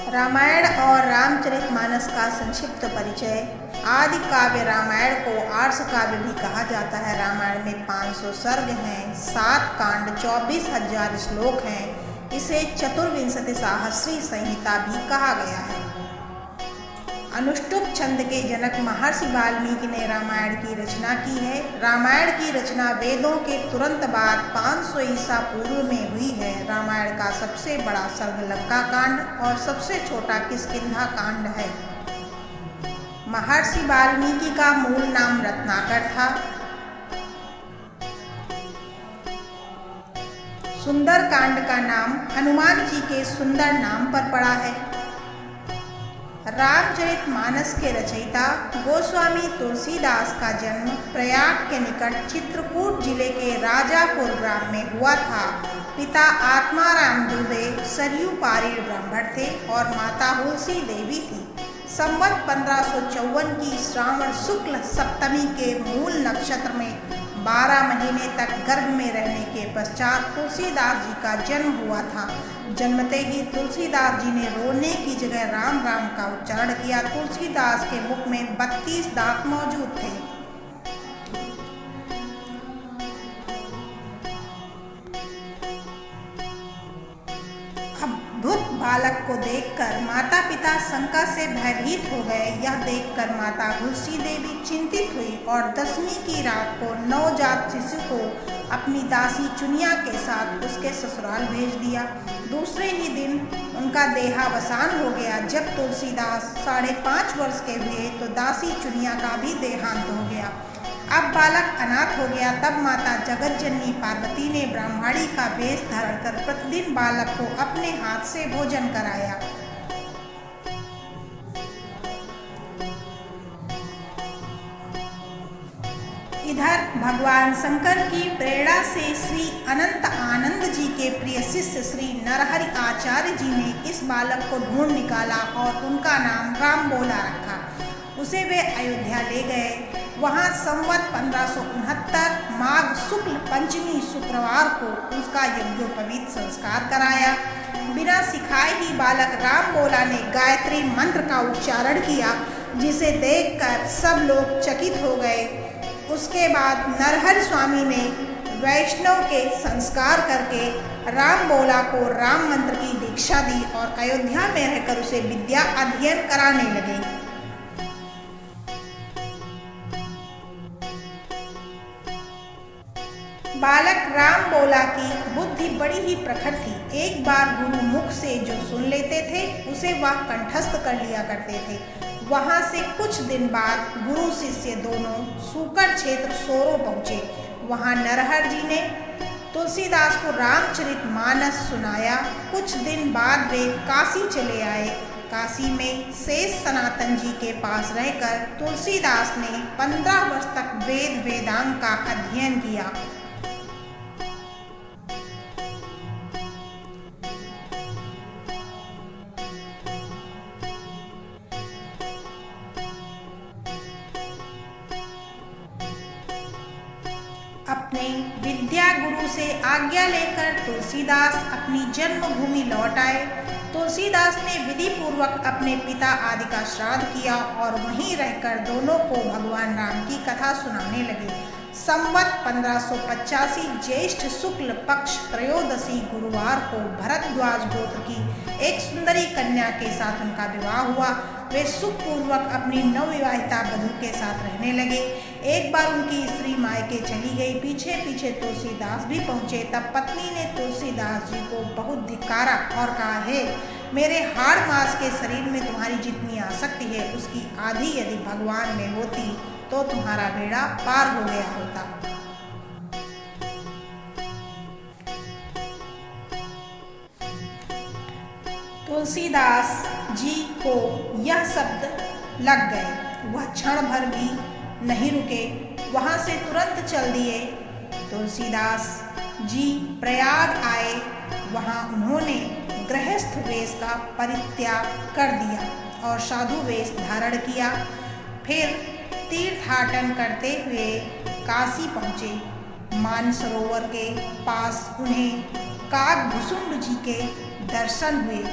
रामायण और रामचरितमानस का संक्षिप्त परिचय। आदि काव्य रामायण को आर्ष काव्य भी कहा जाता है। रामायण में 500 सर्ग हैं, 7 कांड, 24,000 श्लोक हैं। इसे चतुर्विंशति सहस्री संहिता भी कहा गया है। अनुष्टुप छंद के जनक महर्षि वाल्मीकि ने रामायण की रचना की है। रामायण की रचना वेदों के तुरंत बाद 500 ईसा पूर्व में हुई है। रामायण का सबसे बड़ा सर्ग लंका कांड और सबसे छोटा किष्किंधा कांड है। महर्षि वाल्मीकि का मूल नाम रत्नाकर था। सुंदर कांड का नाम हनुमान जी के सुंदर नाम पर पड़ा है। रामचरितमानस के रचयिता गोस्वामी तुलसीदास का जन्म प्रयाग के निकट चित्रकूट जिले के राजापुर ग्राम में हुआ था। पिता आत्माराम दुबे सरयू पारीण ब्राह्मण थे और माता तुलसी देवी थी। संवत 1554 की श्रावण शुक्ल सप्तमी के मूल नक्षत्र में 12 महीने तक गर्भ में रहने के पश्चात तुलसीदास जी का जन्म हुआ था। जन्मते ही तुलसीदास जी ने रोने की जगह राम राम का उच्चारण किया। तुलसीदास के मुख में 32 दांत मौजूद थे। अद्भुत बालक को देखकर माता पिता शंका से भयभीत हो गए। यह देखकर माता तुलसी देवी चिंतित हुई और 10वीं की रात को नवजात शिशु को अपनी दासी चुनिया के साथ उसके ससुराल भेज दिया। दूसरे ही दिन उनका देहावसान हो गया। जब तुलसीदास 5.5 वर्ष के हुए तो दासी चुनिया का भी देहांत हो गया। अब बालक अनाथ हो गया। तब माता जगतजननी पार्वती ने ब्राह्मणी का वेश धारण कर प्रतिदिन बालक को अपने हाथ से भोजन कराया। इधर भगवान शंकर की प्रेरणा से श्री अनंत आनंद जी के प्रिय शिष्य श्री नरहरि आचार्य जी ने इस बालक को ढूंढ निकाला और उनका नाम रामबोला रखा। उसे वे अयोध्या ले गए। वहां संवत 1569 माघ शुक्ल पंचमी शुक्रवार को उसका यज्ञोपवीत संस्कार कराया। बिना सिखाए ही बालक रामबोला ने गायत्री मंत्र का उच्चारण किया, जिसे देखकर सब लोग चकित हो गए। उसके बाद नरहरि स्वामी ने वैष्णव के संस्कार करके रामबोला को राम मंत्र की दीक्षा दी और अयोध्या में रहकर उसे विद्या अध्ययन कराने लगे। बालक रामबोला की बुद्धि बड़ी ही प्रखर थी। एक बार गुरु मुख से जो सुन लेते थे उसे वह कंठस्थ कर लिया करते थे। वहां से कुछ दिन बाद गुरु शिष्य दोनों सूकर क्षेत्र सोरो पहुंचे। वहां नरहर जी ने तुलसीदास को रामचरितमानस सुनाया। कुछ दिन बाद वे काशी चले आए। काशी में शेष सनातन जी के पास रहकर तुलसीदास ने 15 वर्ष तक वेद वेदांग का अध्ययन किया। अपने विद्या गुरु से आज्ञा लेकर तुलसीदास अपनी जन्मभूमि लौट आए। तुलसीदास ने विधि पूर्वक अपने पिता आदि का श्राद्ध किया और वहीं रहकर दोनों को भगवान राम की कथा सुनाने लगे। संवत 1585 ज्येष्ठ शुक्ल पक्ष त्रयोदशी गुरुवार को भरद्वाज गोत्र की एक सुंदरी कन्या के साथ उनका विवाह हुआ। वे सुखपूर्वक अपनी नवविवाहिता वधू के साथ रहने लगे। एक बार उनकी स्त्री मायके चली गई। पीछे पीछे तुलसीदास भी पहुंचे। तब पत्नी ने तुलसीदास जी को बहुत धिक्कारा और कहा, हे मेरे हाड़ मांस के शरीर में तुम्हारी जितनी आसक्ति है उसकी आधी यदि भगवान में होती तो तुम्हारा बेड़ा पार हो गया होता। तुलसीदास जी को यह शब्द लग गए। वह क्षण भर भी नहीं रुके, वहां से तुरंत चल दिए। तुलसीदास जी प्रयाग आए। वहां उन्होंने गृहस्थ वेश का परित्याग कर दिया और साधु वेश धारण किया। फिर तीर्थाटन करते हुए काशी पहुँचे। मानसरोवर के पास उन्हें कागभूषुंड जी के दर्शन हुए।